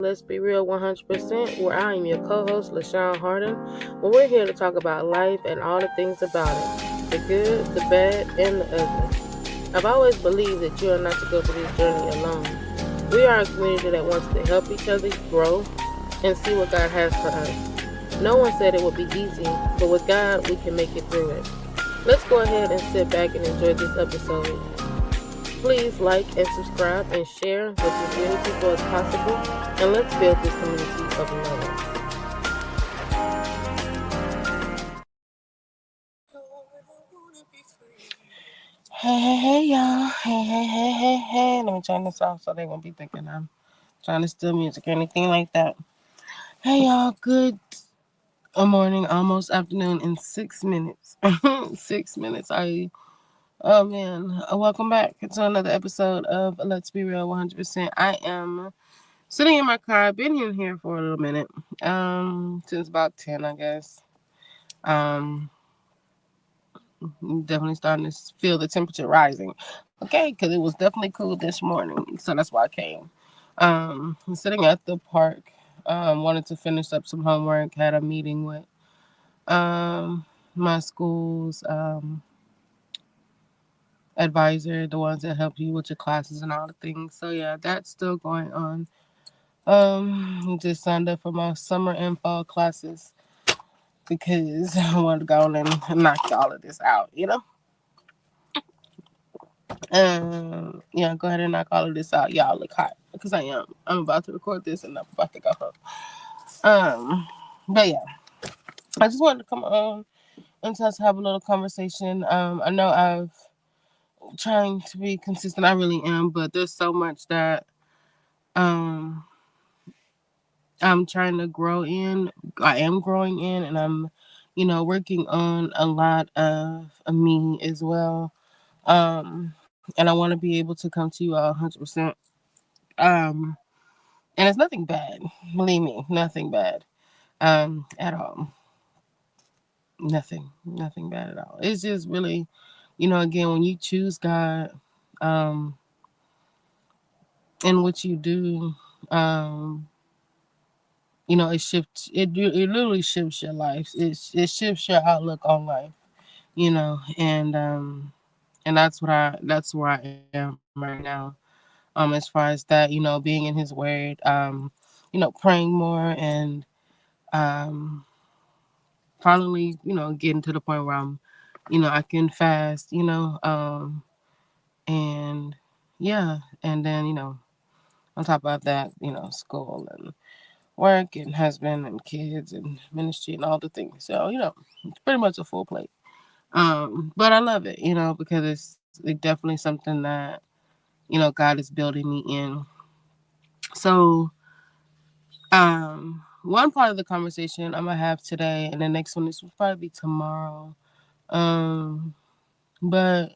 Let's Be Real 100%, where I am your co host, LaShawn Harden, where we're here to talk about life and all the things about it, the good, the bad, and the ugly. I've always believed that you are not to go through this journey alone. We are a community that wants to help each other grow and see what God has for us. No one said it would be easy, but with God, we can make it through it. Let's go ahead and sit back and enjoy this episode. Please like and subscribe and share with as many people as possible, and let's build this community of love. Hey, y'all. Hey. Let me turn this off so they won't be thinking I'm trying to steal music or anything like that. Hey, y'all. Good morning, almost afternoon in 6 minutes. 6 minutes. Oh, man. Welcome back to another episode of Let's Be Real 100%. I am sitting in my car. I've been in here for a little minute. Since about 10, I guess. Definitely starting to feel the temperature rising. Okay, because it was definitely cool this morning, so that's why I came. I'm sitting at the park. Wanted to finish up some homework. Had a meeting with my school's advisor, the ones that help you with your classes and all the things. So yeah, that's still going on. Just signed up for my summer and fall classes because I wanted to go in and knock all of this out, Yeah, go ahead and knock all of this out. Y'all look hot because I am. I'm about to record this and I'm about to go home. But yeah, I just wanted to come on and just have a little conversation. I know I've trying to be consistent. I really am, but there's so much that um I'm trying to grow in. I am growing in, and I'm, working on a lot of me as well. And I want to be able to come to you all 100%. Um, and it's nothing bad. Believe me, nothing bad. At all. Nothing bad at all. It's just really, again, when you choose God, and what you do, it literally shifts your life. It shifts your outlook on life, and that's where I am right now. As far as that, being in His Word, praying more and um finally, getting to the point where I'm, I can fast, and yeah, and then, on top of that, school and work and husband and kids and ministry and all the things. So, it's pretty much a full plate. But I love it, because it's definitely something that, God is building me in. So, one part of the conversation I'm gonna have today, and the next one is will probably be tomorrow. Um, but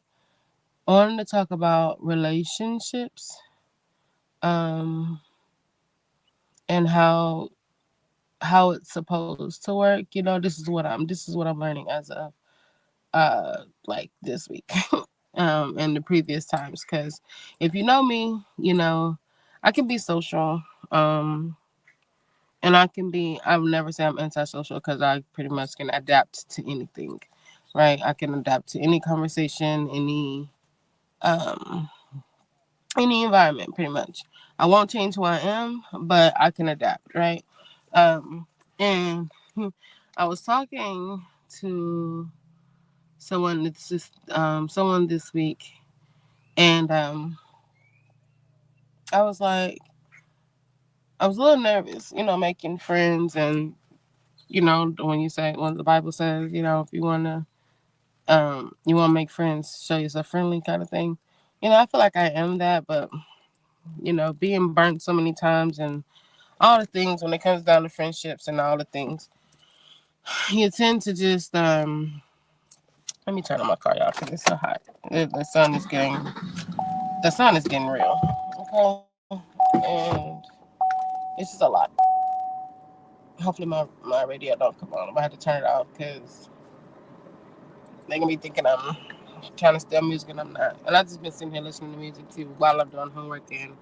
I wanted to talk about relationships, um, and how it's supposed to work. This is what I'm learning as of like this week, and the previous times. Because if you know me, I can be social, and I would never say I'm antisocial because I pretty much can adapt to anything, right? I can adapt to any conversation, um any environment, pretty much. I won't change who I am, but I can adapt, right? And I was talking to someone this week, and I was like, I was a little nervous, making friends, and when the Bible says, if you want to make friends, show yourself friendly, kind of thing. I feel like I am that, but being burnt so many times and all the things when it comes down to friendships and all the things, you tend to just let me turn on my car, y'all, because it's so hot. The sun is getting real. Okay, and it's just a lot. Hopefully my radio don't come on. I'm gonna have to turn it off because they're gonna be thinking I'm trying to steal music and I'm not. And I just been sitting here listening to music too while I'm doing homework and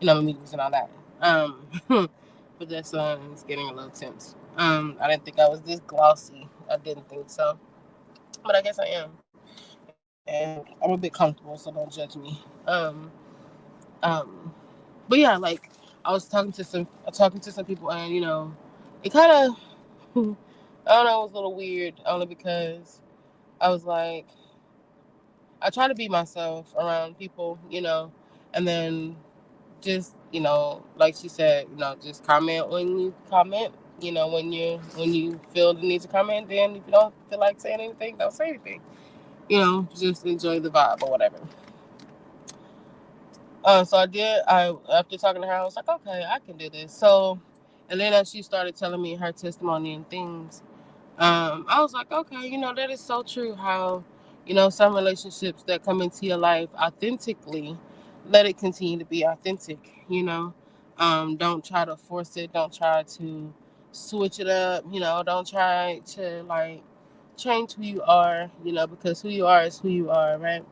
meetings and all that. But that sun is getting a little tense. I didn't think I was this glossy. I didn't think so, but I guess I am, and I'm a bit comfortable, so don't judge me. Um, but yeah, like I was talking to some people, and it kind of I don't know, it was a little weird, only because I was like, I try to be myself around people, and then just like she said, just comment when you comment. When you feel the need to comment, then if you don't feel like saying anything, don't say anything. Just enjoy the vibe or whatever. So I did. After talking to her, I was like, okay, I can do this. So, and then as she started telling me her testimony and things, I was like, okay, that is so true. How, some relationships that come into your life authentically, let it continue to be authentic. Don't try to force it. Don't try to switch it up. Don't try to like change who you are. Because who you are is who you are, right?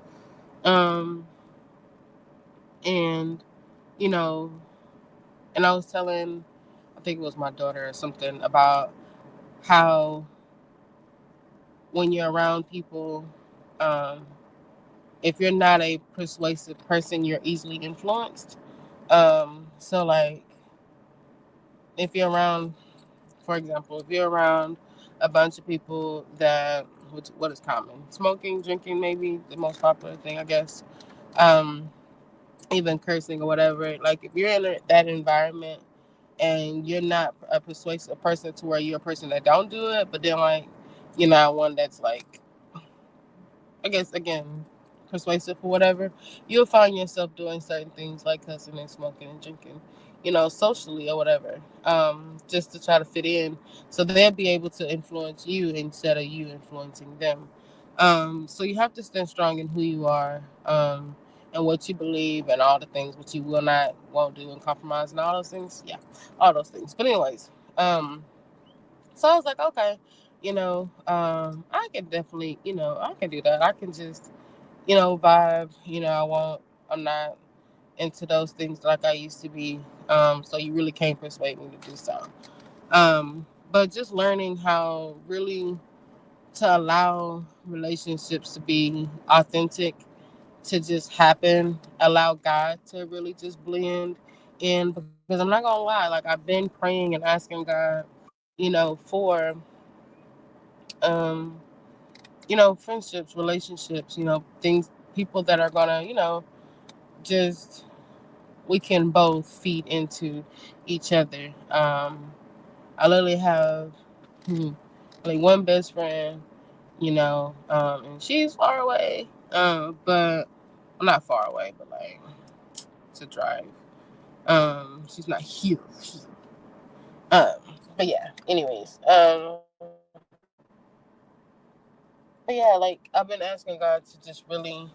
Um, and you know, and I was telling, I think it was my daughter or something about how when you're around people, um, if you're not a persuasive person, you're easily influenced. So like if you're around, for example, if you're around a bunch of people that, what is common? Smoking, drinking, maybe the most popular thing, I guess. Um, Even cursing or whatever. Like if you're in that environment and you're not a persuasive person to where you're a person that don't do it, but then like you're not one that's like, I guess again, persuasive or whatever, you'll find yourself doing certain things like cussing and smoking and drinking, socially or whatever, just to try to fit in, so they'll be able to influence you instead of you influencing them. So you have to stand strong in who you are, and what you believe and all the things what you won't do and compromise and all those things. Yeah, all those things. But anyways, so I was like, okay, I can definitely, I can do that. I can just, vibe. I'm not into those things like I used to be. So you really can't persuade me to do so. But just learning how really to allow relationships to be authentic, to just happen, allow God to really just blend in. Because I'm not gonna lie, like I've been praying and asking God, for um, friendships, relationships, things, people that are gonna, just we can both feed into each other. I literally have like one best friend, and she's far away. But I'm not far away, but like it's a drive. She's not here. Um, but yeah. Anyways, but yeah, like I've been asking God to just really,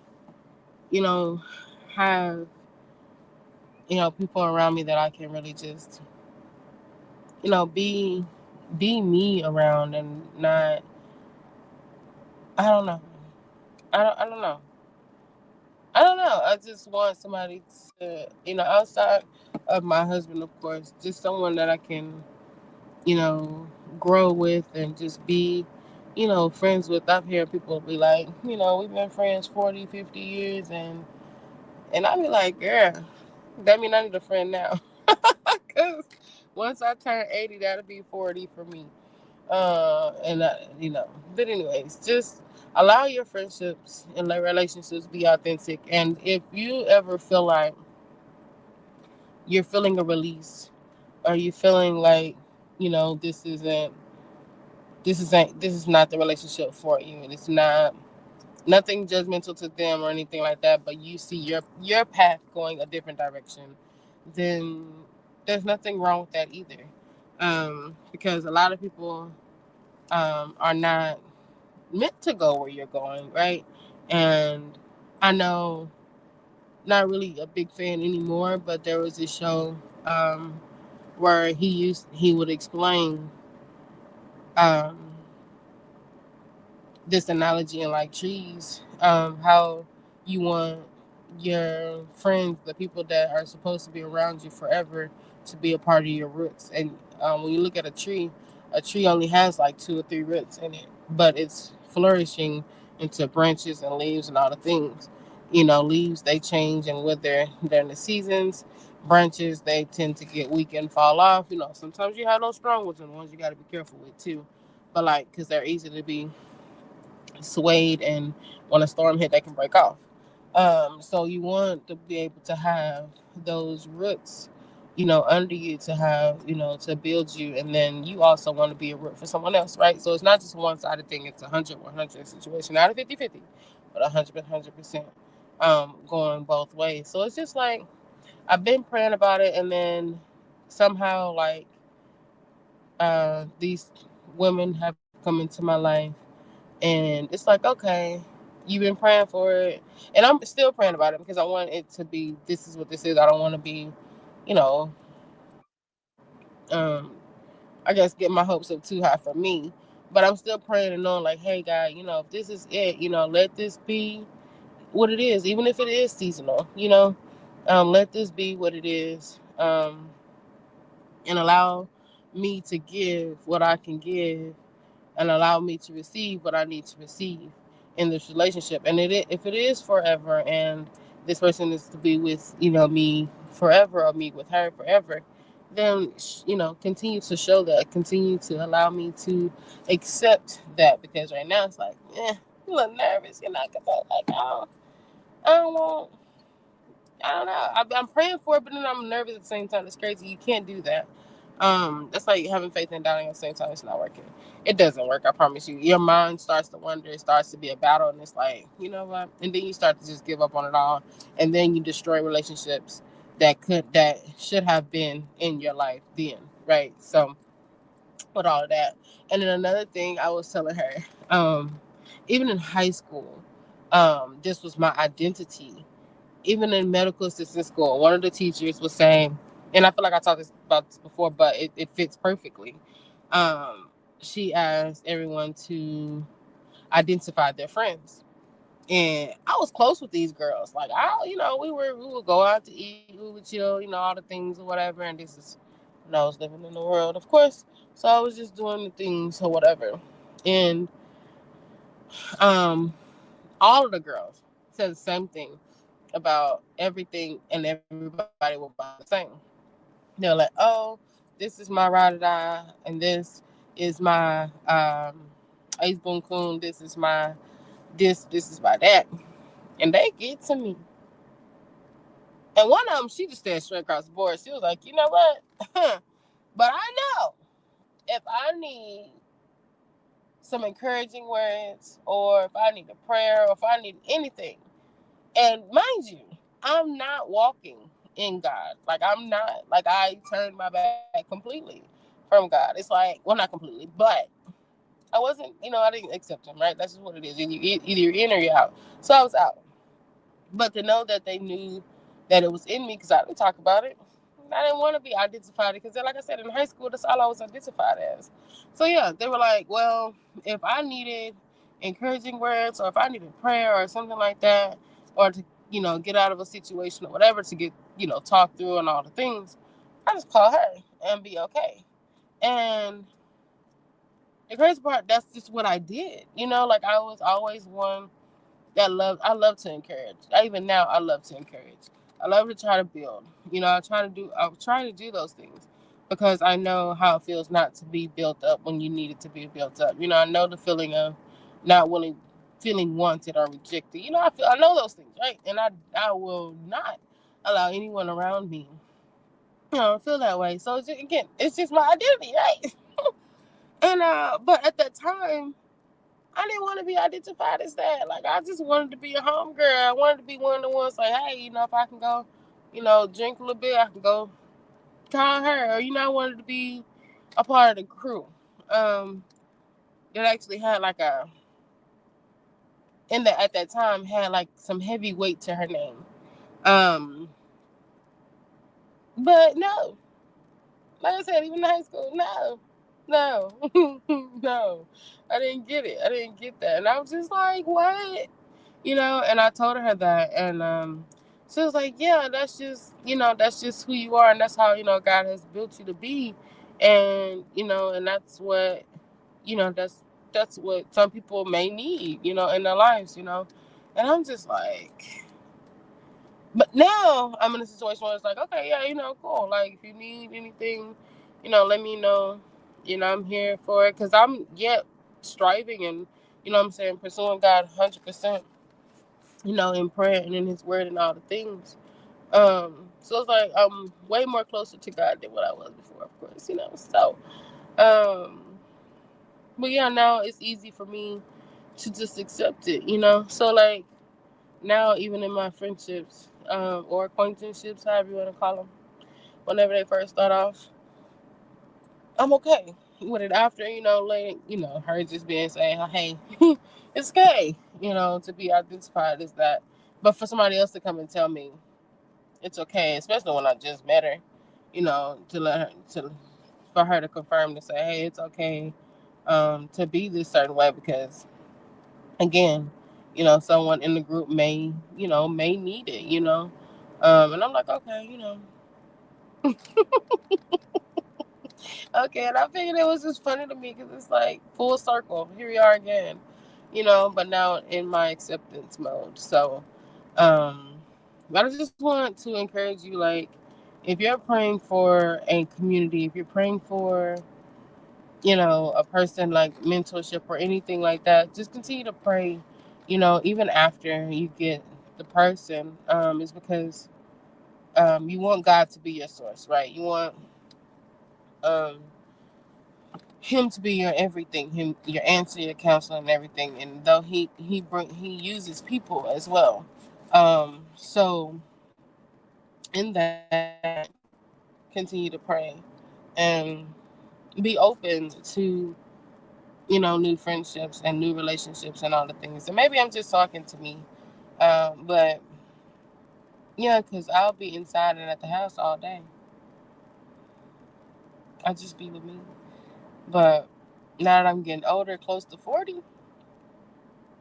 you know, have people around me that I can really just, be me around and not. I don't know. I don't know. I don't know. I just want somebody to, outside of my husband, of course, just someone that I can, you know, grow with and just be, friends with. I've heard people be like, we've been friends 40, 50 years, and I be like, girl, that mean I need a friend now. Because once I turn 80, that'll be 40 for me. But anyways, just allow your friendships and like relationships be authentic. And if you ever feel like you're feeling a release, or you feeling like, this is not the relationship for you, and it's not nothing judgmental to them or anything like that, but you see your path going a different direction, then there's nothing wrong with that either. Because a lot of people are not meant to go where you're going, right? And I know, not really a big fan anymore, but there was this show where he would explain um, this analogy in like trees, how you want your friends, the people that are supposed to be around you forever, to be a part of your roots. And when you look at a tree only has like 2 or 3 roots in it, but it's flourishing into branches and leaves and all the things. Leaves, they change and wither during the seasons. Branches, they tend to get weak and fall off. Sometimes you have those strong ones and the ones you got to be careful with too. But like, because they're easy to be swayed, and when a storm hit, they can break off. So you want to be able to have those roots, under you, to have, to build you. And then you also want to be a root for someone else, right? So it's not just a one-sided thing. It's 100 situation, not a 50-50, but 100%, going both ways. So it's just like, I've been praying about it. And then somehow, like, these women have come into my life, and it's like, okay, you've been praying for it, and I'm still praying about it, because I want it to be, this is what this is. I don't want to be, you know, um, I guess, get my hopes up too high for me. But I'm still praying and knowing, like, hey, God, if this is it, let this be what it is, even if it is seasonal, let this be what it is, and allow me to give what I can give, and allow me to receive what I need to receive in this relationship. And if it is forever, and this person is to be with, me forever, or me with her forever, then, continue to show that, continue to allow me to accept that. Because right now it's like, I'm a little nervous, because I don't want, I don't know. I'm praying for it, but then I'm nervous at the same time. It's crazy. You can't do that. That's like having faith and doubting at the same time. It's not working. It doesn't work. I promise you. Your mind starts to wonder. It starts to be a battle, and it's like, you know what? And then you start to just give up on it all, and then you destroy relationships that should have been in your life then, right? So, with all of that, and then another thing I was telling her, even in high school, this was my identity. Even in medical assistant school, one of the teachers was saying, and I feel like I talked about this before, but it fits perfectly. She asked everyone to identify their friends. And I was close with these girls. Like, we would go out to eat, we would chill, all the things or whatever. And this is when I was living in the world, of course. So I was just doing the things or whatever. And all of the girls said the same thing about everything, and everybody will buy the same. They're like, oh, this is my ride or die, and this is my Ace Boon Coon, this is my this is my that. And they get to me. And one of them, she just said straight across the board. She was like, you know what? But I know if I need some encouraging words, or if I need a prayer, or if I need anything, and mind you, I'm not walking in God. Like, I'm not, like, I turned my back completely from God. It's like, well, not completely, but I wasn't, I didn't accept him, right? That's just what it is. Either you're in or you're out. So I was out. But to know that they knew that it was in me, because I didn't talk about it. I didn't want to be identified, because, like I said, in high school, that's all I was identified as. So yeah, they were like, well, if I needed encouraging words, or if I needed prayer or something like that, or to, get out of a situation or whatever, to get, talk through and all the things, I just call her and be okay. And the crazy part, that's just what I did. Like, I was always one that I love to encourage. Even now, I love to encourage. I love to try to build. I'm trying to do those things, because I know how it feels not to be built up when you need it to be built up. I know the feeling of not feeling wanted or rejected. I know those things, right? And I will not allow anyone around me, feel that way. So it's just my identity, right? And but at that time, I didn't want to be identified as that. Like, I just wanted to be a home girl. I wanted to be one of the ones like, hey, if I can go, drink a little bit, I can go call her. Or, I wanted to be a part of the crew. That actually had like at that time, had like some heavy weight to her name. But no. Like I said, even in high school, no. No. I didn't get it. I didn't get that. And I was just like, what? And I told her that. And So it's like, yeah, that's just who you are, and that's how, God has built you to be. And, and that's what, that's what some people may need, in their lives, And I'm just like, but now I'm in a situation where it's like, okay, yeah, cool. Like, if you need anything, let me know. I'm here for it, because I'm yet striving and, what I'm saying, pursuing God 100%, in prayer and in His Word and all the things. So it's like I'm way more closer to God than what I was before, of course, So, um, but yeah, now it's easy for me to just accept it, So like now, even in my friendships, or acquaintanceships, however you want to call them, whenever they first start off, I'm okay with it. After, letting, her just being saying, hey, it's okay, to be identified as that. But for somebody else to come and tell me it's okay, especially when I just met her, to let her for her to confirm, to say, hey, it's okay, to be this certain way, because again, someone in the group may need it, and I'm like, okay, okay, and I figured it was just funny to me, because it's like full circle, here we are again, but now in my acceptance mode. So, but I just want to encourage you, like, if you're praying for a community, if you're praying for, a person, like mentorship or anything like that, just continue to pray, even after you get the person, is because, you want God to be your source, right? You want, um, Him to be your everything, Him, your answer, your counselor, and everything. And though He uses people as well, so in that, continue to pray and be open to, new friendships and new relationships and all the things. And maybe I'm just talking to me, but yeah, because I'll be inside and at the house all day. I'll just be with me. But now that I'm getting older, close to 40,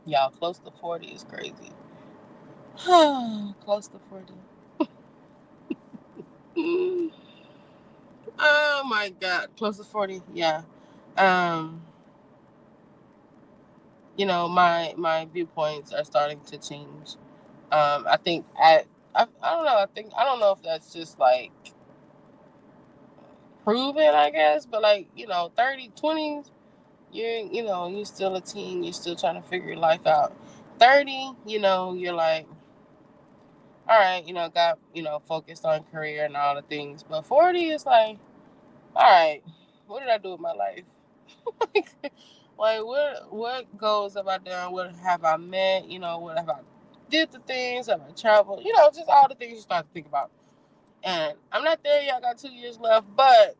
y'all, close to 40 is crazy. Close to 40. Oh my God, close to 40. Yeah. Um, my viewpoints are starting to change. I think I don't know. I don't know if that's just like proven, I guess, but like, 30, 20s, you're still a teen, you're still trying to figure your life out. 30, you're like, all right, got, focused on career and all the things. But 40 is like, all right, what did I do with my life? like what goals have I done? What have I met? What have I did the things? Have I traveled? Just all the things you start to think about. And I'm not there yet. I got 2 years left, but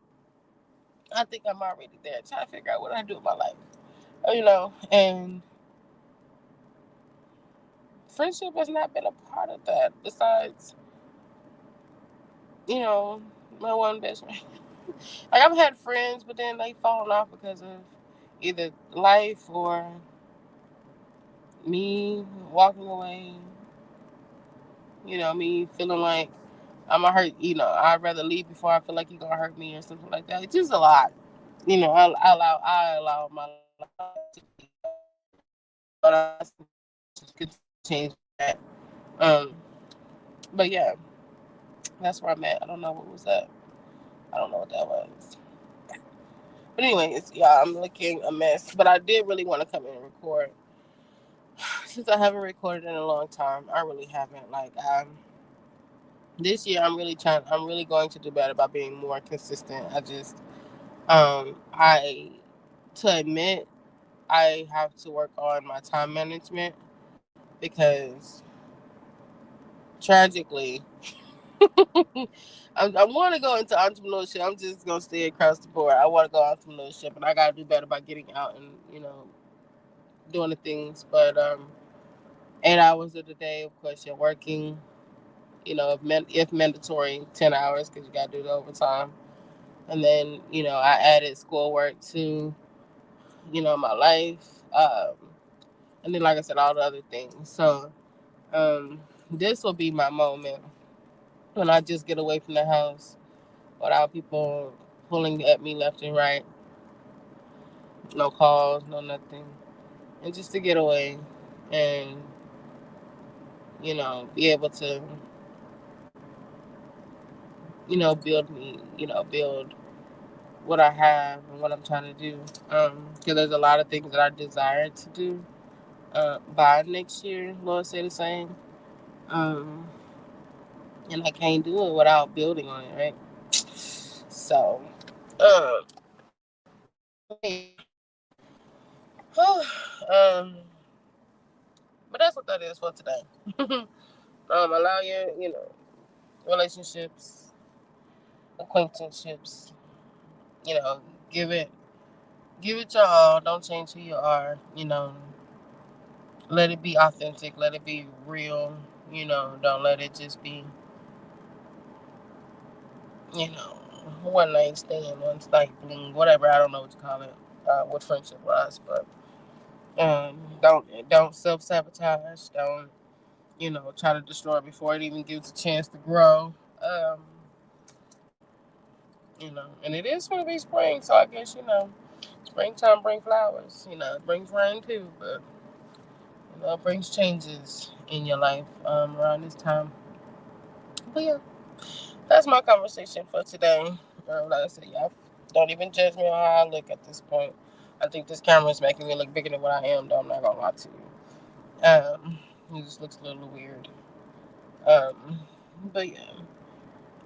I think I'm already there, trying to figure out what I do with my life. And friendship has not been a part of that. Besides, my one best friend. Like, I've had friends, but then they fallen off because of either life or me walking away. Me feeling like I'm gonna hurt. I'd rather leave before I feel like you're gonna hurt me or something like that. It's just a lot. I allow my life to be, but I could change that. Um, but yeah, that's where I'm at. I don't know what was that. I don't know what that was. But anyways, yeah, I'm looking a mess. But I did really want to come in and record, since I haven't recorded in a long time. I really haven't. Like, this year I'm really going to do better by being more consistent. I to admit, I have to work on my time management, because tragically, I want to go into entrepreneurship. I'm just gonna stay across the board. I want to go entrepreneurship, and I gotta do better by getting out and, doing the things. But 8 hours of the day, of course, you're working. If mandatory, 10 hours, because you gotta do the overtime. And then, I added schoolwork to, my life. And then, like I said, all the other things. So, this will be my moment when I just get away from the house without people pulling at me left and right. No calls, no nothing. And just to get away and, be able to, build what I have and what I'm trying to do. Because there's a lot of things that I desire to do by next year, Lord say the same. Um, and I can't do it without building on it, right? So, um, but that's what that is for today. Allow your, relationships, acquaintanceships, you know, give it, give it your all. Don't change who you are. Let it be authentic. Let it be real. Don't let it just be, you know, one night stand, one night bling, whatever. I don't know what to call it. What friendship was, but don't self sabotage. Don't try to destroy it before it even gives a chance to grow. And it is going to be spring, so I guess springtime brings flowers. It brings rain too, but it brings changes in your life around this time. But yeah, that's my conversation for today. Like I said, y'all don't even judge me on how I look at this point. I think this camera is making me look bigger than what I am, though. I'm not gonna lie to you. It just looks a little weird. But yeah,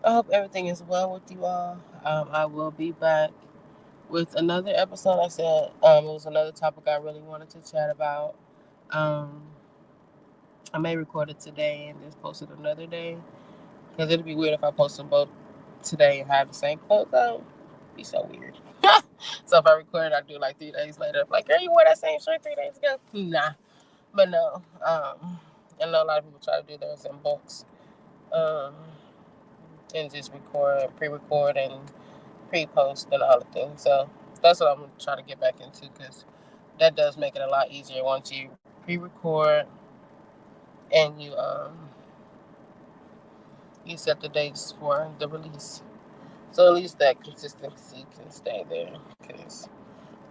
I hope everything is well with you all. I will be back with another episode. Like I said, it was another topic I really wanted to chat about. I may record it today and just post it another day. Because it'd be weird if I post them both today and have the same clothes on. It'd be so weird. So if I record it, I do like 3 days later. I'm like, girl, you wore that same shirt 3 days ago? Nah. But no. I know a lot of people try to do theirs in books. And just pre-record and pre-post and all the things. So that's what I'm trying to get back into, because that does make it a lot easier once you pre-record and you set the dates for the release. So at least that consistency can stay there, because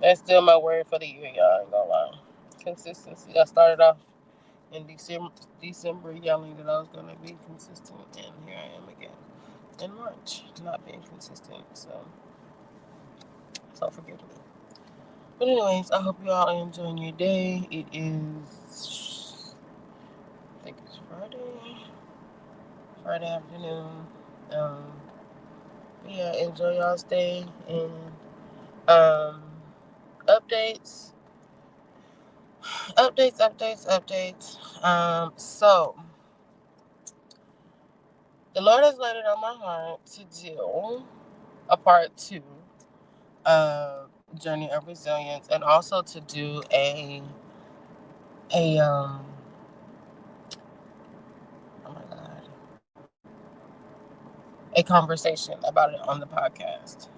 that's still my word for the year, y'all. I ain't gonna lie. Consistency. I started off in December yelling that I was gonna be consistent, and here I am again in March, not being consistent. So forgive me. But anyways, I hope you all are enjoying your day. It is, I think it's Friday afternoon. Yeah, enjoy y'all's day, and updates. So the Lord has laid it on my heart to do a part 2 of Journey of Resilience, and also to do a oh my God, a conversation about it on the podcast.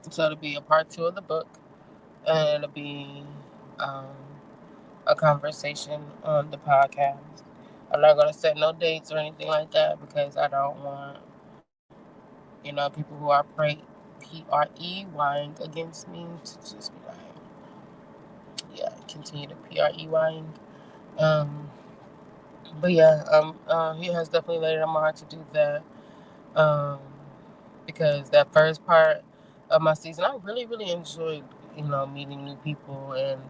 So it'll be a part 2 of the book, and it'll be a conversation on the podcast. I'm not gonna set no dates or anything like that, because I don't want people who are PREYing against me to just be like, yeah, continue to PREYing. But yeah, he has definitely laid it on my heart to do that. Because that first part of my season, I really, really enjoyed, meeting new people and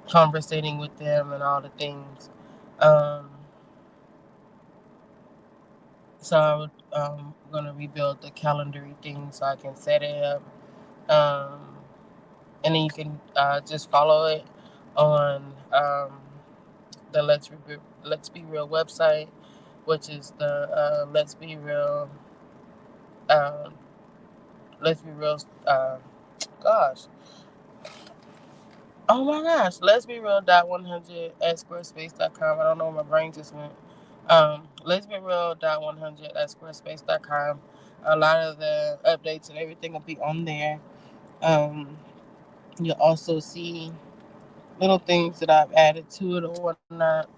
conversating with them and all the things. So I'm gonna rebuild the calendar thing so I can set it up. And then you can just follow it on the Let's Be Real website, which is the Let's Be Real. Let's Be Real. Gosh. Oh my gosh. Let's Be Real.100 at squarespace.com. I don't know where my brain just went. Let's Be Real.100 at squarespace.com. A lot of the updates and everything will be on there. You'll also see little things that I've added to it or whatnot.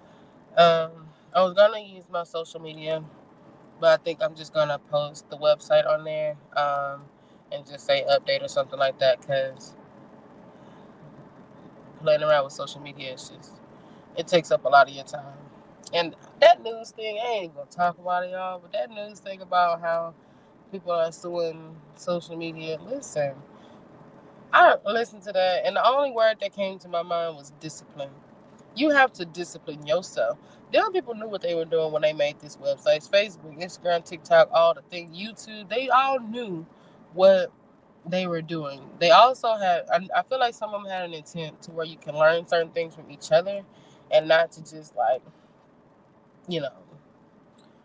I was gonna use my social media, but I think I'm just gonna post the website on there, and just say update or something like that. Cause playing around with social media is it takes up a lot of your time. And that news thing, I ain't even gonna talk about it, y'all. But that news thing about how people are suing social media, listen, I listened to that, and the only word that came to my mind was discipline. You have to discipline yourself. The other people knew what they were doing when they made this website. Facebook, Instagram, TikTok, all the things, YouTube, they all knew what they were doing. They also had, I feel like some of them had an intent to where you can learn certain things from each other and not to just like, you know,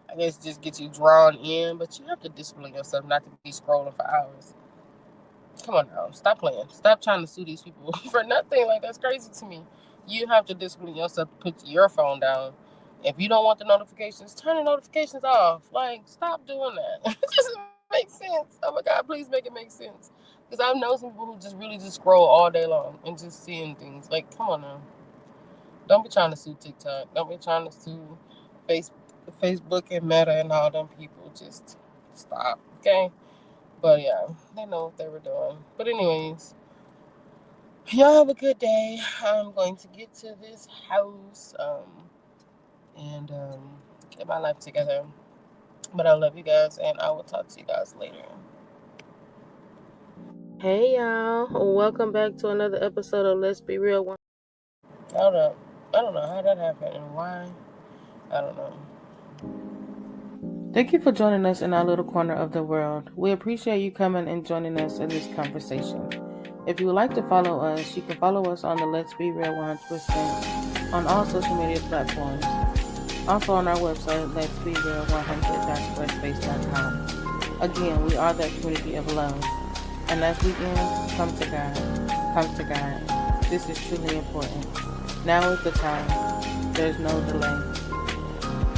I guess just get you drawn in, but you have to discipline yourself not to be scrolling for hours. Come on now, stop playing. Stop trying to sue these people for nothing. Like, that's crazy to me. You have to discipline yourself to put your phone down. If you don't want the notifications, turn the notifications off. Like, stop doing that. It doesn't make sense. Oh my God, please make it make sense. Because I know some people who just really just scroll all day long and just seeing things. Like, come on now. Don't be trying to sue TikTok. Don't be trying to sue Facebook and Meta and all them people. Just stop, okay? But yeah, they know what they were doing. But anyways, y'all have a good day. I'm going to get to this house and get my life together. But I love you guys, and I will talk to you guys later. Hey y'all, welcome back to another episode of Let's Be Real. Hold up. I don't know how that happened and why. I don't know. Thank you for joining us in our little corner of the world. We appreciate you coming and joining us in this conversation. If you would like to follow us, you can follow us on the Let's Be Real 100% on all social media platforms. Also on our website, letsbereal100.squarespace.com. Again, we are that community of love. And as we end, come to God. Come to God. This is truly important. Now is the time. There's no delay.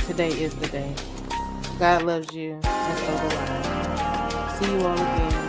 Today is the day. God loves you, and so do I. See you all again.